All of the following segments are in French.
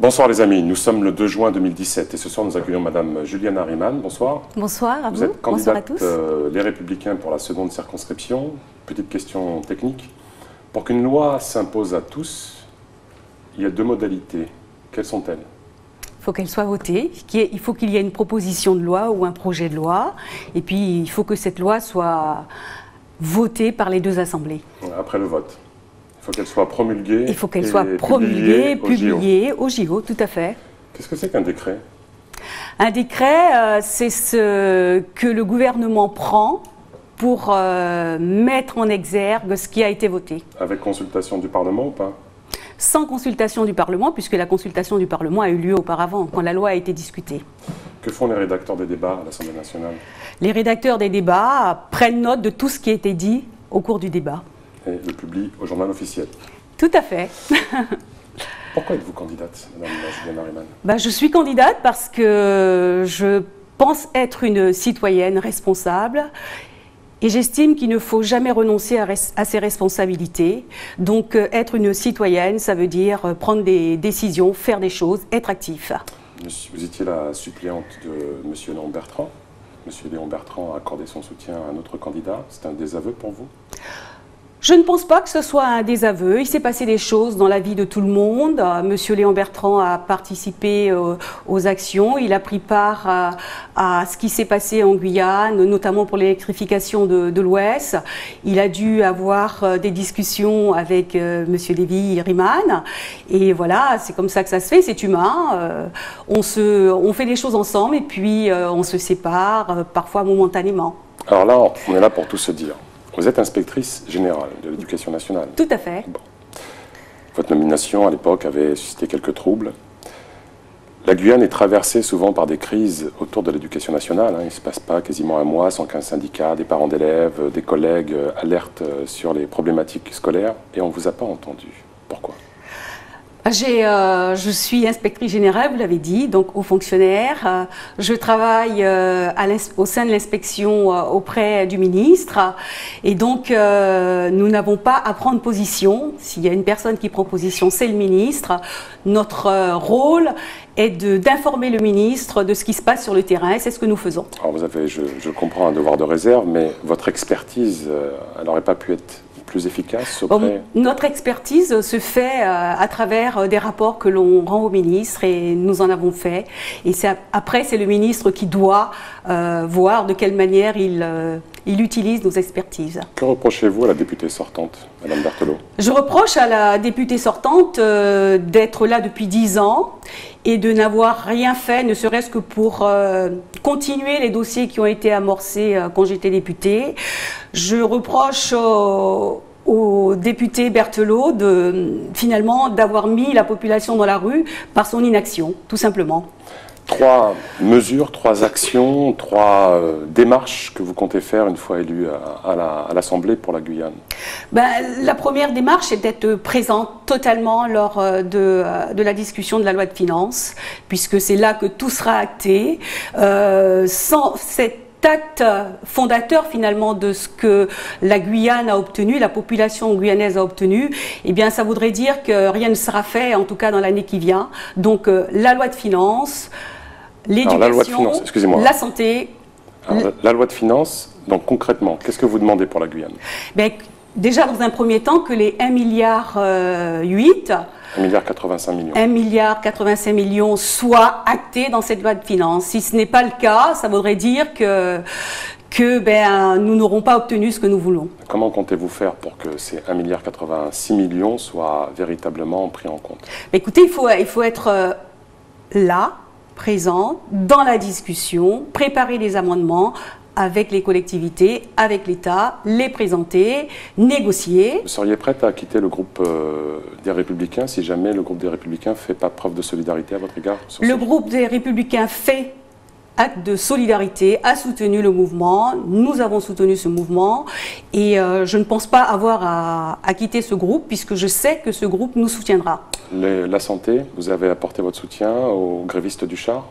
Bonsoir les amis, nous sommes le 2 juin 2017 et ce soir nous accueillons Madame Juliana Riemann. Bonsoir. Bonsoir à vous. Vous êtes Bonsoir à candidate tous. Les Républicains pour la seconde circonscription. Petite question technique. Pour qu'une loi s'impose à tous, il y a deux modalités. Quelles sont-elles? Il faut qu'elle soit votée, il faut qu'il y ait une proposition de loi ou un projet de loi, et puis il faut que cette loi soit votée par les deux assemblées. Après le vote. Il faut qu'elle soit promulguée. Il faut qu'elle soit promulguée, publiée au JO, tout à fait. Qu'est-ce que c'est qu'un décret? Un décret, c'est ce que le gouvernement prend pour mettre en exergue ce qui a été voté. Avec consultation du Parlement ou pas? Sans consultation du Parlement, puisque la consultation du Parlement a eu lieu auparavant, quand la loi a été discutée. Que font les rédacteurs des débats à l'Assemblée nationale? Les rédacteurs des débats prennent note de tout ce qui a été dit au cours du débat. Et le publient au journal officiel. Tout à fait. Pourquoi êtes-vous candidate, Madame Juliana Riemann? Je suis candidate parce que je pense être une citoyenne responsable et j'estime qu'il ne faut jamais renoncer à ses responsabilités. Donc être une citoyenne, ça veut dire prendre des décisions, faire des choses, être actif. Vous étiez la suppléante de M. Léon Bertrand. M. Léon Bertrand a accordé son soutien à un autre candidat. C'est un désaveu pour vous? Je ne pense pas que ce soit un désaveu. Il s'est passé des choses dans la vie de tout le monde. Monsieur Léon Bertrand a participé aux actions. Il a pris part à ce qui s'est passé en Guyane, notamment pour l'électrification de l'Ouest. Il a dû avoir des discussions avec Monsieur Lévy Riemann. Et voilà, c'est comme ça que ça se fait. C'est humain. On fait des choses ensemble et puis on se sépare, parfois momentanément. Alors là, on est là pour tout se dire. Vous êtes inspectrice générale de l'Éducation nationale. Tout à fait. Bon. Votre nomination, à l'époque, avait suscité quelques troubles. La Guyane est traversée souvent par des crises autour de l'Éducation nationale. Il ne se passe pas quasiment un mois sans qu'un syndicat, des parents d'élèves, des collègues alertent sur les problématiques scolaires. Et on ne vous a pas entendu. Pourquoi ? Je suis inspectrice générale, vous l'avez dit, donc haut fonctionnaire. Je travaille au sein de l'inspection auprès du ministre. Et donc, nous n'avons pas à prendre position. S'il y a une personne qui prend position, c'est le ministre. Notre rôle est d'informer le ministre de ce qui se passe sur le terrain. C'est ce que nous faisons. Alors vous avez, je comprends, un devoir de réserve, mais votre expertise, elle n'aurait pas pu être plus efficace auprès... Notre expertise se fait à travers des rapports que l'on rend au ministre et nous en avons fait. Et après, c'est le ministre qui doit voir de quelle manière il utilise nos expertises. Que reprochez-vous à la députée sortante, Madame Berthelot? Je reproche à la députée sortante d'être là depuis 10 ans et de n'avoir rien fait, ne serait-ce que pour continuer les dossiers qui ont été amorcés quand j'étais députée. Je reproche au député Berthelot finalement d'avoir mis la population dans la rue par son inaction, tout simplement. 3 mesures, 3 actions, 3 démarches que vous comptez faire une fois élu à l'Assemblée pour la Guyane? La première démarche est d'être présente totalement lors de la discussion de la loi de finances, puisque c'est là que tout sera acté. Sans cet acte fondateur finalement de ce que la Guyane a obtenu, la population guyanaise a obtenu, eh bien ça voudrait dire que rien ne sera fait, en tout cas dans l'année qui vient. Donc la loi de finances, l'éducation, la santé. Alors, la loi de finances, donc concrètement, qu'est-ce que vous demandez pour la Guyane? Déjà dans un premier temps que les 1,8 milliard 1,85 milliard. 1,85 milliard soient actés dans cette loi de finances. Si ce n'est pas le cas, ça voudrait dire que nous n'aurons pas obtenu ce que nous voulons. Comment comptez-vous faire pour que ces 1,86 milliard soient véritablement pris en compte? Écoutez, il faut être là, présent, dans la discussion, préparer les amendements avec les collectivités, avec l'État, les présenter, négocier. Vous seriez prête à quitter le groupe des Républicains si jamais le groupe des Républicains ne fait pas preuve de solidarité à votre égard? Le groupe des Républicains fait acte de solidarité, a soutenu le mouvement, nous avons soutenu ce mouvement et je ne pense pas avoir à quitter ce groupe puisque je sais que ce groupe nous soutiendra. La santé, vous avez apporté votre soutien aux grévistes du char?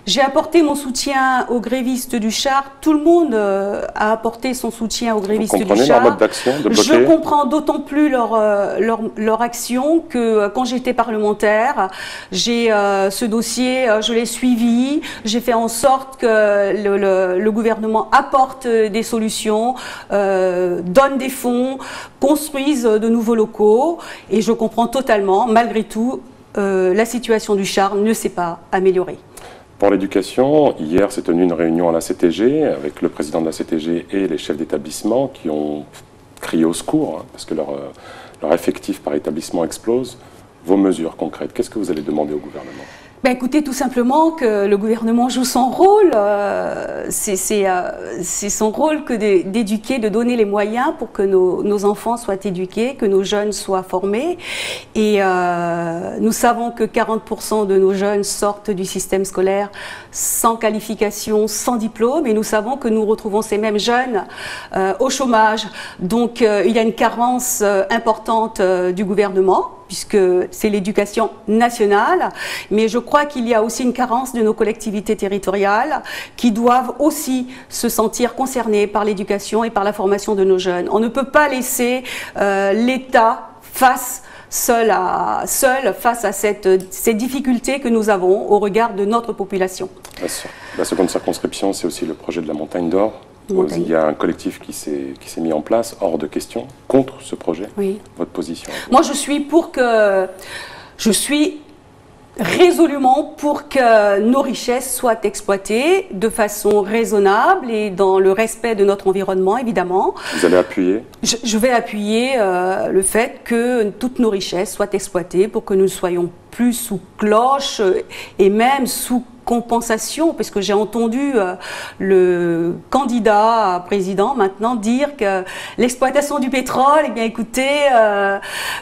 J'ai apporté mon soutien aux grévistes du char. Tout le monde a apporté son soutien aux grévistes du char. Vous comprenez leur mode d'action, de bloquer? Je comprends d'autant plus leur action que quand j'étais parlementaire, j'ai ce dossier, je l'ai suivi. J'ai fait en sorte que le gouvernement apporte des solutions, donne des fonds, construise de nouveaux locaux. Et je comprends totalement, malgré tout, la situation du char ne s'est pas améliorée. Pour l'éducation, hier s'est tenue une réunion à la CTG avec le président de la CTG et les chefs d'établissement qui ont crié au secours, hein, parce que leur effectif par établissement explose. Vos mesures concrètes, qu'est-ce que vous allez demander au gouvernement? Ben écoutez, tout simplement que le gouvernement joue son rôle. C'est son rôle que d'éduquer, de donner les moyens pour que nos enfants soient éduqués, que nos jeunes soient formés. Et nous savons que 40% de nos jeunes sortent du système scolaire sans qualification, sans diplôme. Et nous savons que nous retrouvons ces mêmes jeunes au chômage. Donc il y a une carence importante du gouvernement, puisque c'est l'éducation nationale, mais je crois qu'il y a aussi une carence de nos collectivités territoriales qui doivent aussi se sentir concernées par l'éducation et par la formation de nos jeunes. On ne peut pas laisser l'État seul face à ces difficultés que nous avons au regard de notre population. La seconde circonscription, c'est aussi le projet de la Montagne d'Or. Il y a un collectif qui s'est mis en place, hors de question, contre ce projet. Oui. Votre position? Moi, je suis résolument pour que nos richesses soient exploitées de façon raisonnable et dans le respect de notre environnement, évidemment. Vous allez appuyer? Je vais appuyer le fait que toutes nos richesses soient exploitées pour que nous ne soyons plus sous cloche et même sous compensation, parce que j'ai entendu le candidat à président maintenant dire que l'exploitation du pétrole, eh bien écoutez,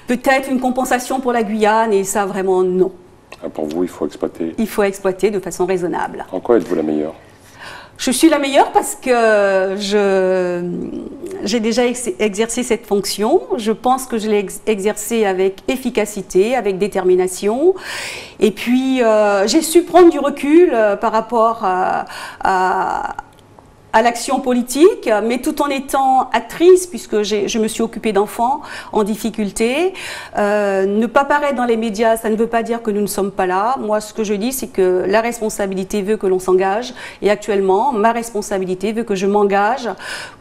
peut-être une compensation pour la Guyane, et ça vraiment non. Pour vous, il faut exploiter? Il faut exploiter de façon raisonnable. En quoi êtes-vous la meilleure? Je suis la meilleure parce que j'ai déjà exercé cette fonction. Je pense que je l'ai exercée avec efficacité, avec détermination. Et puis, j'ai su prendre du recul par rapport à l'action politique, mais tout en étant actrice, puisque je me suis occupée d'enfants en difficulté. Ne pas paraître dans les médias, ça ne veut pas dire que nous ne sommes pas là. Moi, ce que je dis, c'est que la responsabilité veut que l'on s'engage. Et actuellement, ma responsabilité veut que je m'engage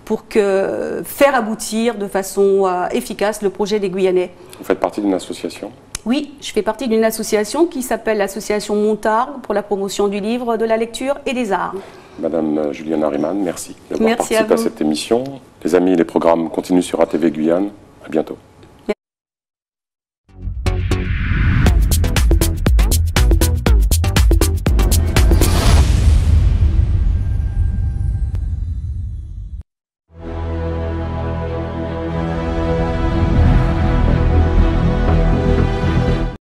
pour faire aboutir de façon efficace le projet des Guyanais. Vous faites partie d'une association? Oui, je fais partie d'une association qui s'appelle l'association Montargue pour la promotion du livre, de la lecture et des arts. Madame Juliana Riemann, merci d'avoir Merci participé à cette émission. Les amis, les programmes continuent sur ATV Guyane. À bientôt.